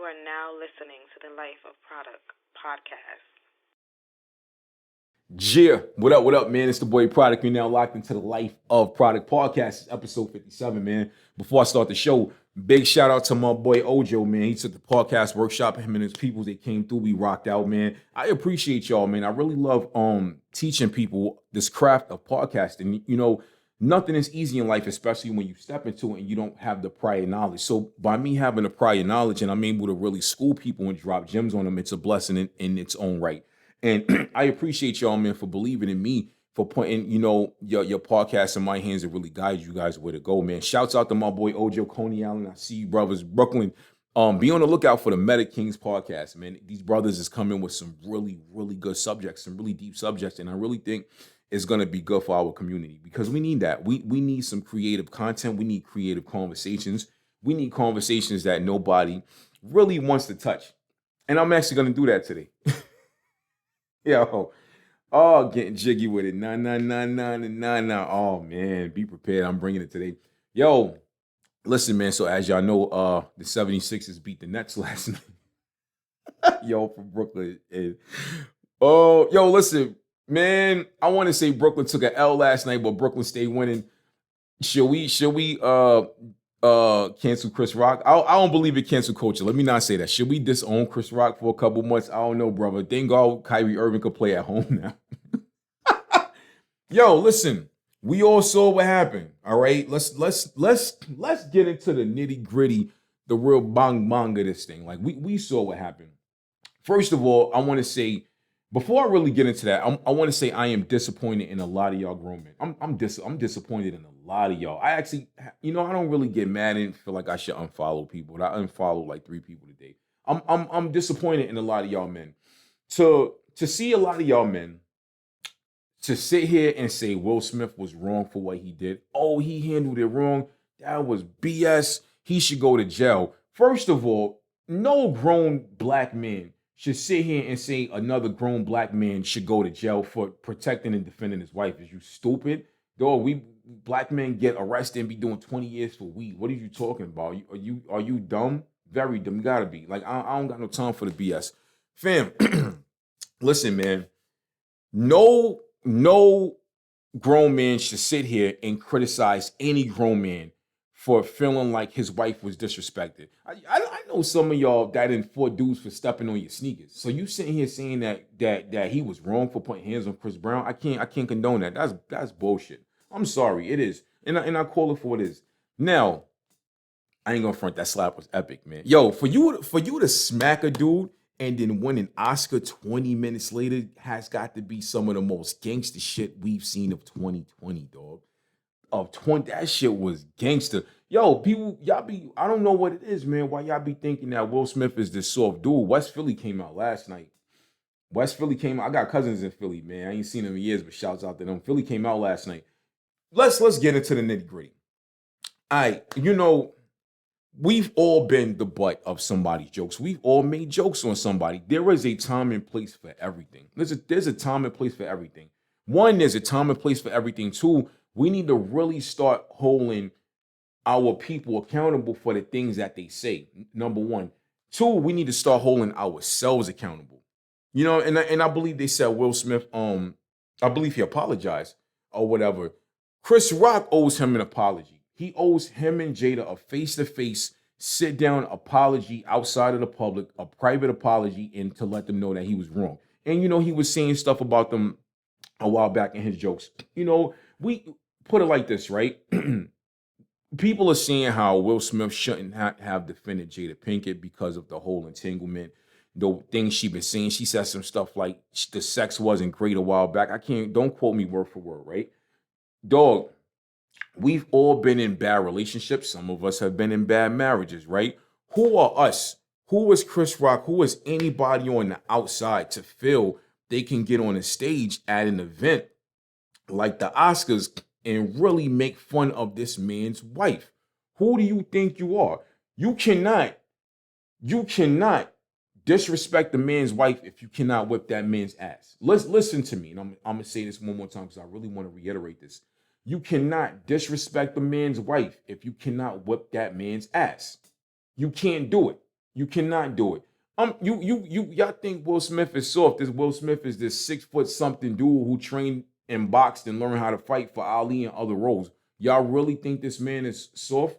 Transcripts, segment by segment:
are now listening to the Life of Produk Podcast. Yeah, what up, man? It's the boy Product. You're now locked into the Life of Product Podcast. It's episode 57, man. Before I start the show, big shout out to my boy Ojo, man. He took the podcast workshop. Him and his people, they came through. We rocked out, man. I appreciate y'all, man. I really love teaching people this craft of podcasting. You know, nothing is easy in life, especially when you step into it and you don't have the prior knowledge. So by me having the prior knowledge and I'm able to really school people and drop gems on them, it's a blessing in its own right. And I appreciate y'all, man, for believing in me, for putting, your podcast in my hands and really guide you guys where to go, man. Shouts out to my boy Ojo, Coney Allen. I see you, brothers, Brooklyn. Be on the lookout for the Meta Kings podcast, man. These brothers is coming with some really, really good subjects, some really deep subjects, and I really think it's going to be good for our community because we need that. We need some creative content. We need creative conversations. We need conversations that nobody really wants to touch. And I'm actually going to do that today. Yo, getting jiggy with it. Nah. Oh, man, be prepared. I'm bringing it today. Yo, listen, man. So as y'all know, the 76ers beat the Nets last night. Yo, from Brooklyn. Yo, listen, man. I want to say Brooklyn took an L last night, but Brooklyn stayed winning. Should we cancel Chris Rock? I don't believe it cancel culture. Let me not say that. Should we disown Chris Rock for a couple months? I don't know, brother. Thank God Kyrie Irving could play at home now. Yo, listen. We all saw what happened. All right. Let's get into the nitty-gritty, the real bang of this thing. Like we saw what happened. First of all, I want to say, before I really get into that, I want to say I am disappointed in a lot of y'all grown men. I'm disappointed in a lot of y'all. I actually, I don't really get mad and feel like I should unfollow people. But I unfollow like 3 people today. I'm disappointed in a lot of y'all men. To see a lot of y'all men to sit here and say Will Smith was wrong for what he did. Oh, he handled it wrong. That was BS. He should go to jail. First of all, no grown black man should sit here and say another grown black man should go to jail for protecting and defending his wife. Is you stupid? Dog, we black men get arrested and be doing 20 years for weed. What are you talking about? Are you dumb? Very dumb. You gotta be. Like, I don't got no time for the BS. Fam, listen, man. No grown man should sit here and criticize any grown man for feeling like his wife was disrespected. I know some of y'all that didn't fought dudes for stepping on your sneakers. So you sitting here saying that he was wrong for putting hands on Chris Brown. I can't condone that. That's bullshit. I'm sorry, it is, and I call it for what it is. Now, I ain't gonna front, that slap was epic, man. Yo, for you to smack a dude and then win an Oscar 20 minutes later has got to be some of the most gangster shit we've seen of 2020, dog. That shit was gangster. Yo, people, I don't know what it is, man. Why y'all be thinking that Will Smith is this soft dude? West Philly came out last night. I got cousins in Philly, man. I ain't seen them in years, but shouts out to them. Philly came out last night. Let's get into the nitty-gritty. All right, we've all been the butt of somebody's jokes. We've all made jokes on somebody. There is a time and place for everything. There's a time and place for everything. One, there's a time and place for everything. Two, we need to really start holding our people accountable for the things that they say. Number one. Two, we need to start holding ourselves accountable. And I believe they said Will Smith, I believe he apologized or whatever. Chris Rock owes him an apology. He owes him and Jada a face-to-face, sit-down apology outside of the public, a private apology, and to let them know that he was wrong. And, he was saying stuff about them a while back in his jokes. We put it like this, right? People are saying how Will Smith shouldn't have defended Jada Pinkett because of the whole entanglement, the things she been saying. She said some stuff like the sex wasn't great a while back. Don't quote me word for word, right? Dog, we've all been in bad relationships. Some of us have been in bad marriages, right? Who are us? Who is Chris Rock? Who is anybody on the outside to feel they can get on a stage at an event like the Oscars and really make fun of this man's wife? Who do you think you are? You cannot disrespect the man's wife if you cannot whip that man's ass. Listen to me, and I'm gonna say this one more time because I really want to reiterate this. You cannot disrespect the man's wife if you cannot whip that man's ass. You can't do it. You cannot do it. Y'all think Will Smith is soft. This Will Smith is this 6 foot something dude who trained and boxed and learned how to fight for Ali and other roles. Y'all really think this man is soft?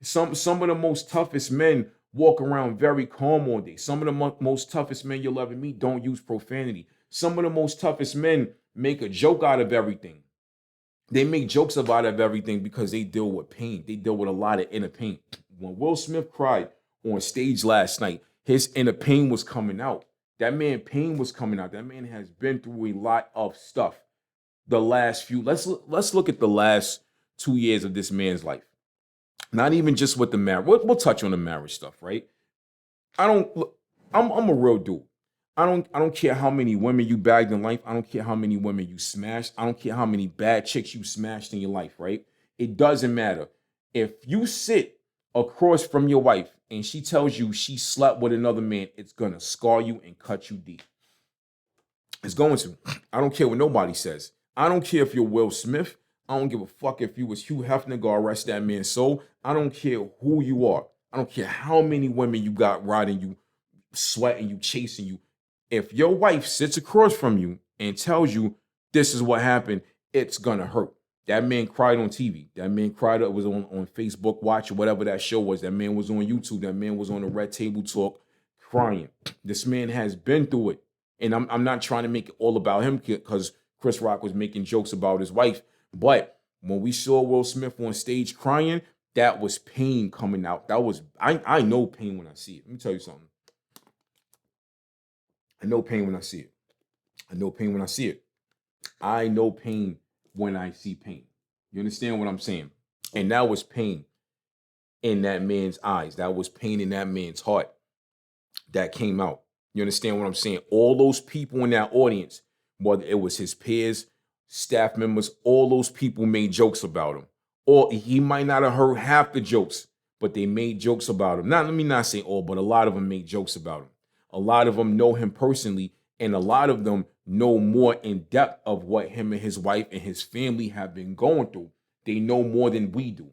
Some of the most toughest men walk around very calm all day. Some of the most toughest men you'll ever meet don't use profanity. Some of the most toughest men make a joke out of everything. They make jokes about everything because they deal with pain. They deal with a lot of inner pain. When Will Smith cried on stage last night, his inner pain was coming out. That man, pain was coming out. That man has been through a lot of stuff. Let's look at the last 2 years of this man's life. Not even just with the marriage. We'll touch on the marriage stuff, right? I'm a real dude. I don't care how many women you bagged in life. I don't care how many women you smashed. I don't care how many bad chicks you smashed in your life, right? It doesn't matter. If you sit across from your wife and she tells you she slept with another man, it's gonna scar you and cut you deep. It's going to. I don't care what nobody says. I don't care if you're Will Smith. I don't give a fuck if you was Hugh Hefner, go arrest that man's soul. I don't care who you are. I don't care how many women you got riding you, sweating you, chasing you. If your wife sits across from you and tells you this is what happened, it's gonna hurt. That man cried on TV. That man cried. It was on Facebook Watch or whatever that show was. That man was on YouTube. That man was on the Red Table Talk crying. This man has been through it. And I'm not trying to make it all about him because Chris Rock was making jokes about his wife. But when we saw Will Smith on stage crying, that was pain coming out. I know pain when I see it. Let me tell you something. I know pain when I see it. I know pain when I see it. I know pain when I see pain. You understand what I'm saying? And that was pain in that man's eyes. That was pain in that man's heart that came out. You understand what I'm saying? All those people in that audience, whether it was his peers, staff members, all those people made jokes about him. Or he might not have heard half the jokes, but they made jokes about him. Now, let me not say all, but a lot of them made jokes about him. A lot of them know him personally, and a lot of them know more in depth of what him and his wife and his family have been going through. They know more than we do.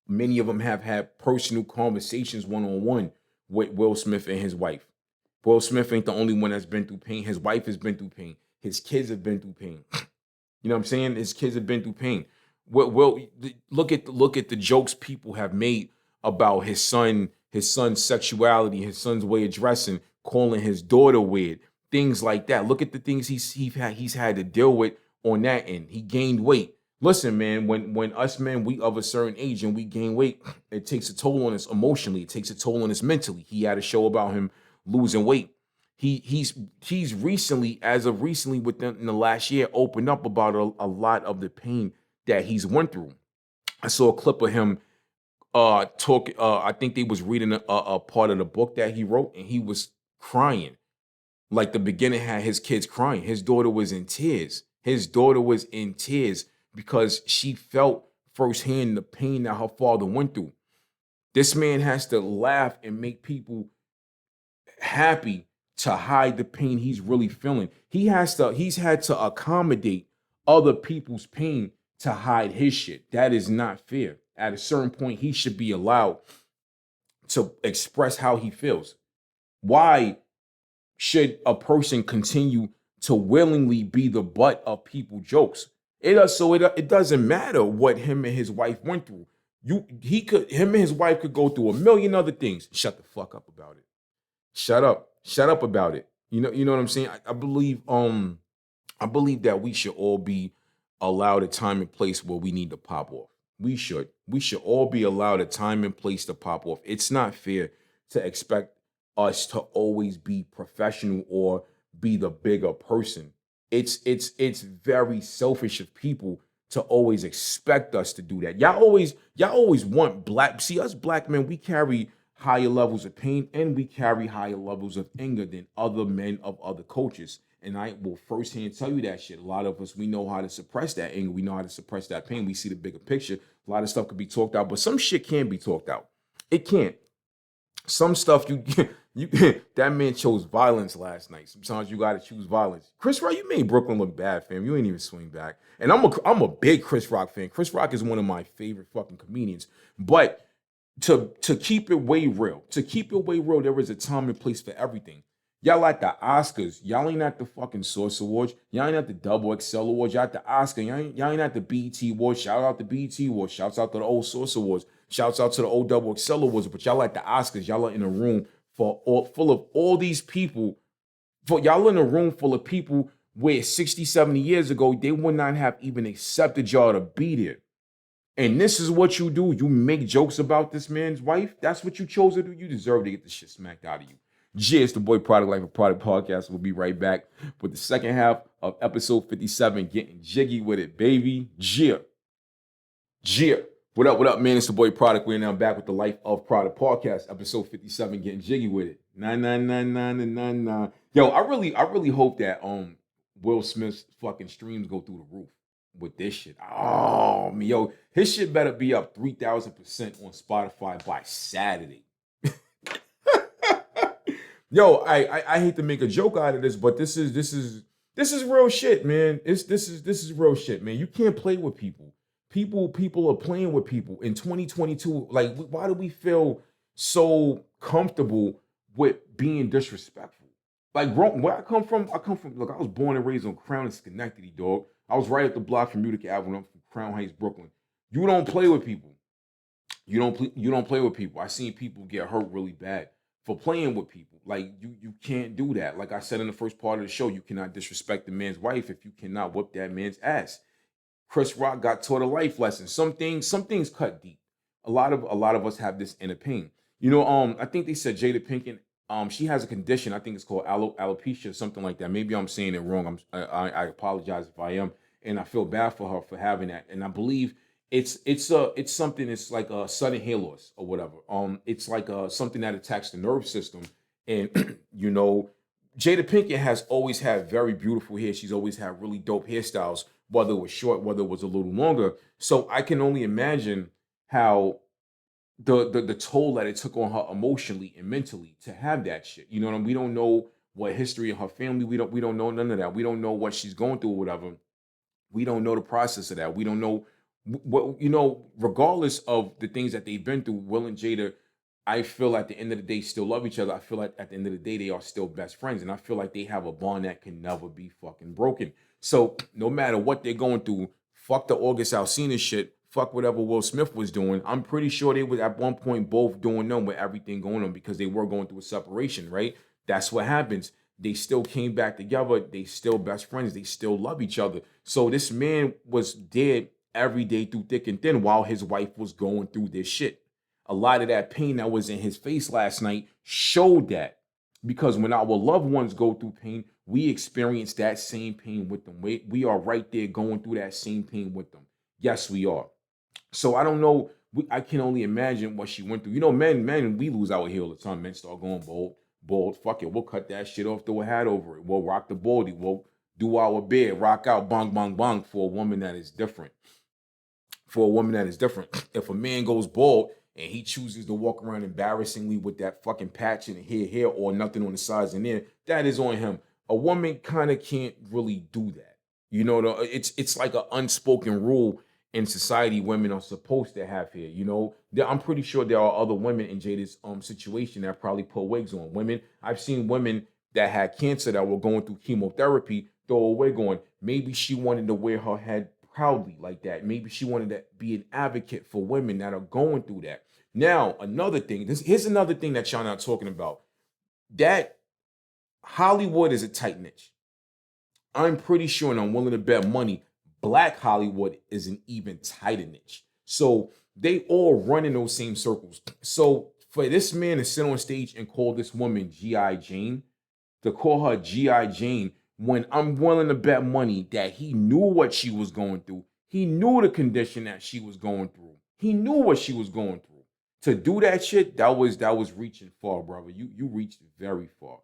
Many of them have had personal conversations one-on-one with Will Smith and his wife. Will Smith ain't the only one that's been through pain. His wife has been through pain. His kids have been through pain. You know what I'm saying? His kids have been through pain. Well, look at the jokes people have made about his son's sexuality, his son's way of dressing, calling his daughter weird, things like that. Look at the things he's had to deal with on that end. He gained weight. Listen, man, when us men, we of a certain age and we gain weight, it takes a toll on us emotionally. It takes a toll on us mentally. He had a show about him losing weight. He's recently, as of recently, within the last year, opened up about a lot of the pain that he's went through. I saw a clip of him talk. I think they was reading a part of the book that he wrote, and he was crying. Like the beginning had his kids crying. His daughter was in tears. His daughter was in tears because she felt firsthand the pain that her father went through. This man has to laugh and make people happy to hide the pain he's really feeling. He's had to accommodate other people's pain to hide his shit. That is not fair. At a certain point, he should be allowed to express how he feels. Why should a person continue to willingly be the butt of people's jokes? It doesn't matter what him and his wife went through. Him and his wife could go through a million other things. Shut the fuck up about it. Shut up about it. You know what I'm saying? I believe that we should all be allowed a time and place where we need to pop off. We should all be allowed a time and place to pop off. It's not fair to expect us to always be professional or be the bigger person. It's very selfish of people to always expect us to do that. Y'all always want us black men, we carry higher levels of pain and we carry higher levels of anger than other men of other cultures. And I will firsthand tell you that shit. A lot of us, we know how to suppress that anger. We know how to suppress that pain. We see the bigger picture. A lot of stuff could be talked out, but some shit can't be talked out. It can't. Some stuff that man chose violence last night. Sometimes you got to choose violence. Chris Rock, you made Brooklyn look bad, fam. You ain't even swing back. And I'm a big Chris Rock fan. Chris Rock is one of my favorite fucking comedians. But to keep it way real. To keep it way real, there is a time and place for everything. Y'all at the Oscars. Y'all ain't at the fucking Source Awards. Y'all ain't at the Double XL Awards. Y'all at the Oscar. Y'all ain't at the BET Awards. Shout out to BET Awards. Shouts out to the old Source Awards. Shouts out to the old Double XL Awards. But y'all at the Oscars. Y'all are in a room full of all these people. Y'all in a room full of people where 60, 70 years ago, they would not have even accepted y'all to be there. And this is what you do. You make jokes about this man's wife. That's what you chose to do. You deserve to get the shit smacked out of you. It's the boy Product Life of Product Podcast. We'll be right back with the second half of episode 57, getting jiggy with it, baby. Yeah. What up, man? It's the boy Product. We're now back with the Life of Product Podcast, episode 57, getting jiggy with it. Nah. Yo, I really hope that Will Smith's fucking streams go through the roof with this shit. Oh, man, yo, his shit better be up 3,000% on Spotify by Saturday. Yo, I hate to make a joke out of this, but this is real shit, man. This is real shit, man. You can't play with people. People are playing with people in 2022. Like, why do we feel so comfortable with being disrespectful? Like, where I come from, look, I was born and raised on Crown and Schenectady, dog. I was right up the block from Utica Avenue. I'm from Crown Heights, Brooklyn. You don't play with people. You don't play with people. I seen people get hurt really bad for playing with people. Like, you can't do that. Like I said in the first part of the show, you cannot disrespect the man's wife if you cannot whip that man's ass. Chris Rock got taught a life lesson. Some things cut deep. A lot of us have this inner pain. You know, I think they said Jada Pinkett, she has a condition. I think it's called alopecia or something like that. Maybe I'm saying it wrong. I apologize if I am, and I feel bad for her for having that. And I believe it's something. It's like a sudden hair loss or whatever. It's like something that attacks the nerve system. And you know, Jada Pinkett has always had very beautiful hair. She's always had really dope hairstyles, whether it was short, whether it was a little longer. So I can only imagine how the toll that it took on her emotionally and mentally to have that shit. You know what I mean? We don't know what history of her family. We don't know none of that. We don't know what she's going through or whatever. We don't know the process of that. We don't know what, you know, regardless of the things that they've been through, Will and Jada, I feel at the end of the day still love each other. I feel like at the end of the day they are still best friends, and I feel like they have a bond that can never be fucking broken. So no matter what they're going through, fuck the August Alsina shit, fuck whatever Will Smith was doing. I'm pretty sure they was at one point both doing them with everything going on because they were going through a separation, right? That's what happens. They still came back together. They still best friends. They still love each other. So this man was dead every day through thick and thin while his wife was going through this shit. A lot of that pain that was in his face last night showed that, because when our loved ones go through pain, we experience that same pain with them. We are right there going through that same pain with them. Yes, we are. So I don't know. I can only imagine what she went through. You know, men, we lose our hair all the time. Men start going bald. Fuck it. We'll cut that shit off, throw a hat over it. We'll rock the baldy. We'll do our bed, rock out, bong, bong, bong for a woman that is different. If a man goes bald and he chooses to walk around embarrassingly with that fucking patch in the hair or nothing on the sides and there, that is on him. A woman kind of can't really do that. You know, it's like an unspoken rule in society. Women are supposed to have hair. You know, I'm pretty sure there are other women in Jada's situation that probably put wigs on. I've seen women that had cancer that were going through chemotherapy throw a wig on. Maybe she wanted to wear her head proudly like that. Maybe she wanted to be an advocate for women that are going through that. Now, another thing, here's another thing that y'all not talking about. That Hollywood is a tight niche. I'm pretty sure, and I'm willing to bet money, Black Hollywood is an even tighter niche. So they all run in those same circles. So for this man to sit on stage and call this woman G.I. Jane, to call her G.I. Jane, when I'm willing to bet money that he knew what she was going through. He knew the condition that she was going through. He knew what she was going through. To do that shit, that was reaching far, brother. You reached very far.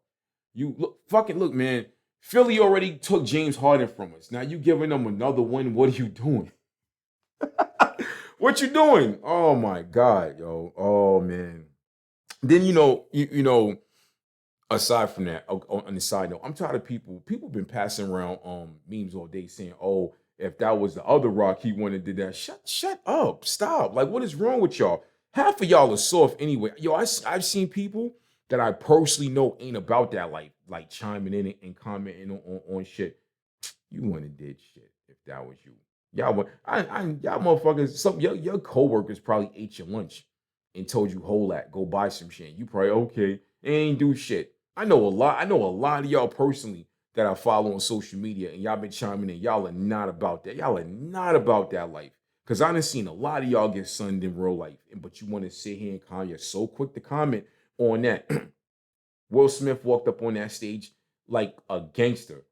Look, man. Philly already took James Harden from us. Now you giving them another one. What are you doing? What you doing? Oh my God, yo. Oh man. Then you know, aside from that, on the side note, I'm tired of people been passing around memes all day saying, oh, if that was the other Rock, he went and did that. Shut up. Stop. Like, what is wrong with y'all? Half of y'all are soft anyway. Yo, I've seen people that I personally know ain't about that life, like chiming in and commenting on shit. You wouldn't have did shit if that was you. Y'all would, y'all motherfuckers, your coworkers probably ate your lunch and told you, hold that, go buy some shit. You probably okay, ain't do shit. I know a lot of y'all personally that I follow on social media, and y'all been chiming in. Y'all are not about that. Y'all are not about that life. Cause I done seen a lot of y'all get sunned in real life, but you want to sit here and comment. You're so quick to comment on that. Will Smith walked up on that stage like a gangster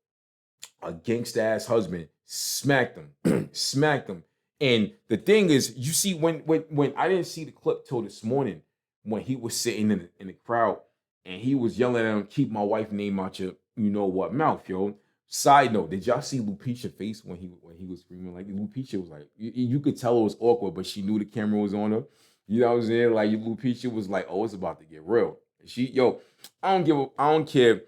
ass husband, smacked him, smacked him. And the thing is, you see, when I didn't see the clip till this morning, when he was sitting in the crowd and he was yelling at him, keep my wife name out your you know what mouth, yo. Side note, did y'all see Lupita's face when he was screaming? Like Lupita was like, you could tell it was awkward, but she knew the camera was on her. You know what I'm saying? Like Lupita was like, oh, it's about to get real. I don't care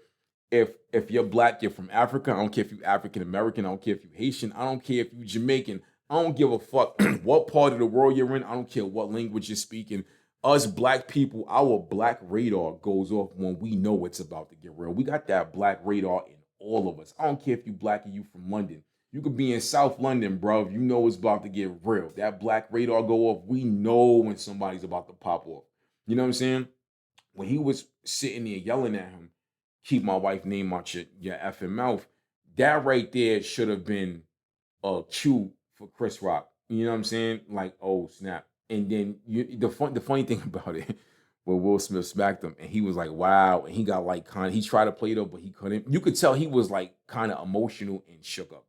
if you're black, you're from Africa. I don't care if you're African American. I don't care if you're Haitian. I don't care if you're Jamaican. I don't give a fuck what part of the world you're in. I don't care what language you're speaking. Us black people, our black radar goes off when we know it's about to get real. We got that black radar in all of us. I don't care if you black or you from London. You could be in South London, bro. You know it's about to get real. That black radar go off. We know when somebody's about to pop off. You know what I'm saying? When he was sitting there yelling at him, keep my wife name out your effing mouth. That right there should have been a cue for Chris Rock. You know what I'm saying? Like, oh snap. And then the funny thing about it, when Will Smith smacked him, and he was like, wow, and he got like he tried to play it up, but he couldn't. You could tell he was like kind of emotional and shook up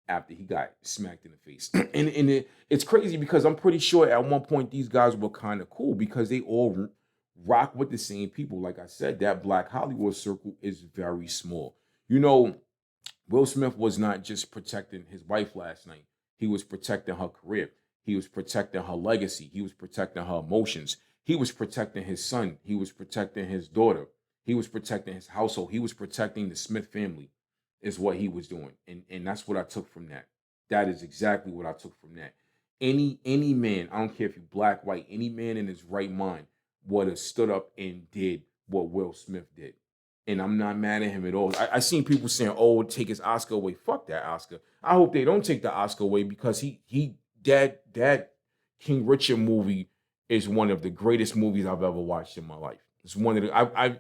after he got smacked in the face. and it's crazy because I'm pretty sure at one point these guys were kind of cool because they all rock with the same people. Like I said, that black Hollywood circle is very small. You know, Will Smith was not just protecting his wife last night. He was protecting her career. He was protecting her legacy. He was protecting her emotions. He was protecting his son. He was protecting his daughter. He was protecting his household. He was protecting the Smith family, is what he was doing. And that's what I took from that. That is exactly what I took from that. Any man, I don't care if you're black, white, any man in his right mind would have stood up and did what Will Smith did. And I'm not mad at him at all. I seen people saying, "Oh, take his Oscar away." Fuck that Oscar. I hope they don't take the Oscar away because that King Richard movie is one of the greatest movies I've ever watched in my life. It's one of the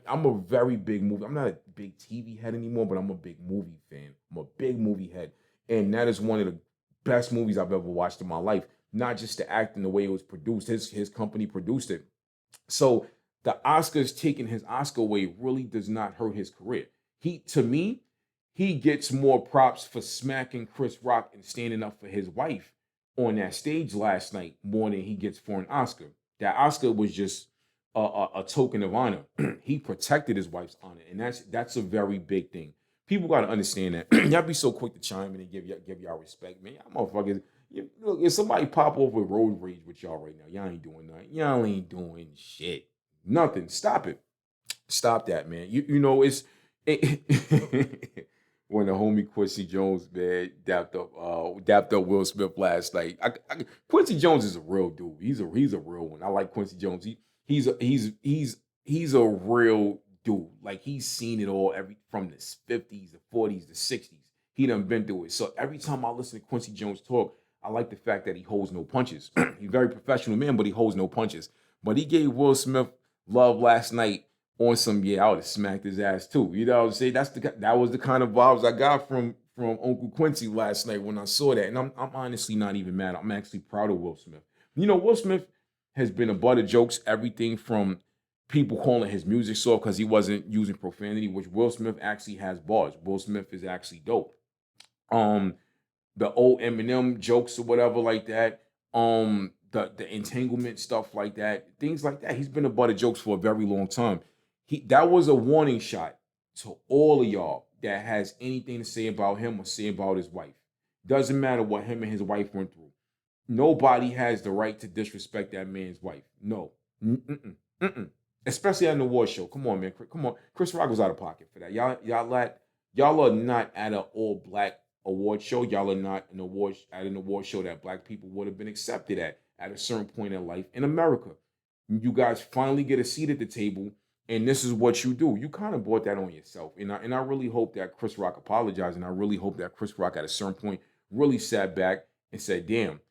I'm a very big movie. I'm not a big TV head anymore, but I'm a big movie fan. I'm a big movie head, and that is one of the best movies I've ever watched in my life. Not just the acting, the way it was produced. His company produced it. So the Oscars taking his Oscar away really does not hurt his career. To me, he gets more props for smacking Chris Rock and standing up for his wife on that stage last night more than he gets for an Oscar. That Oscar was just a token of honor. He protected his wife's honor, and that's a very big thing. People got to understand that. Y'all be so quick to chime in and give y'all respect, man. Y'all motherfuckers. Look, if somebody pop over road rage with y'all right now, y'all ain't doing nothing. Y'all ain't doing shit. Nothing. Stop it. Stop that, man. You know it's when the homie Quincy Jones, man, dapped up Will Smith last night. Quincy Jones is a real dude. He's a real one. I like Quincy Jones. He's a real dude. Like he's seen it all from the 50s, the 40s, the 60s. He done been through it. So every time I listen to Quincy Jones talk, I like the fact that he holds no punches. He's a very professional man, but he holds no punches. But he gave Will Smith love last night on some, I would have smacked his ass too. You know what I'm saying? That was the kind of vibes I got from Uncle Quincy last night when I saw that. And I'm honestly not even mad. I'm actually proud of Will Smith. You know, Will Smith has been a butt of jokes, everything from people calling his music soft because he wasn't using profanity, which Will Smith actually has bars. Will Smith is actually dope. The old Eminem jokes or whatever like that. The entanglement stuff like that, things like that. He's been a butt of jokes for a very long time. That was a warning shot to all of y'all that has anything to say about him or say about his wife. Doesn't matter what him and his wife went through. Nobody has the right to disrespect that man's wife. No. Mm-mm. Mm-mm. Especially at an award show. Come on, man. Come on. Chris Rock was out of pocket for that. Y'all are not at an all black award show. Y'all are not at an award show that black people would have been accepted at a certain point in life in America. You guys finally get a seat at the table, and this is what you do. You kind of brought that on yourself. And I really hope that Chris Rock apologized, and I really hope that Chris Rock at a certain point really sat back and said, damn.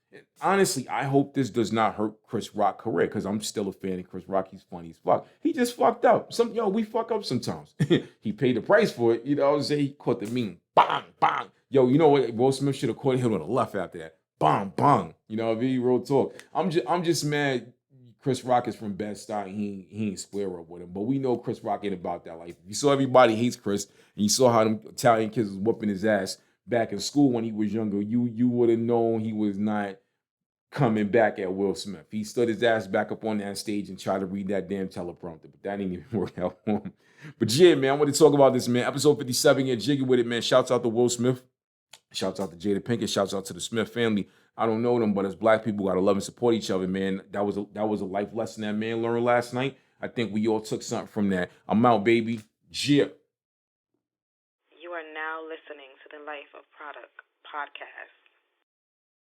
Honestly, I hope this does not hurt Chris Rock's career, because I'm still a fan of Chris Rock. He's funny as fuck. He just fucked up. We fuck up sometimes. He paid the price for it. You know what I'm saying? He caught the mean. Bang, bang. Yo, you know what? Will Smith should have caught him on the left after that. Bang, bang. You know what I mean? Real talk. I'm just mad Chris Rock is from Bed-Stuy. He ain't square up with him. But we know Chris Rock ain't about that life. You saw everybody hates Chris, and you saw how them Italian kids was whooping his ass back in school when he was younger. You would have known he was not coming back at Will Smith. He stood his ass back up on that stage and tried to read that damn teleprompter, but that didn't even work out for him. But yeah, man, I want to talk about this, man. Episode 57, get jiggy with it, man. Shouts out to Will Smith. Shouts out to Jada Pinkett. Shouts out to the Smith family. I don't know them, but as black people, gotta love and support each other, man. That was a life lesson that man learned last night. I think we all took something from that. I'm out, baby. Yeah. You are now listening to the Life of Produk Podcast.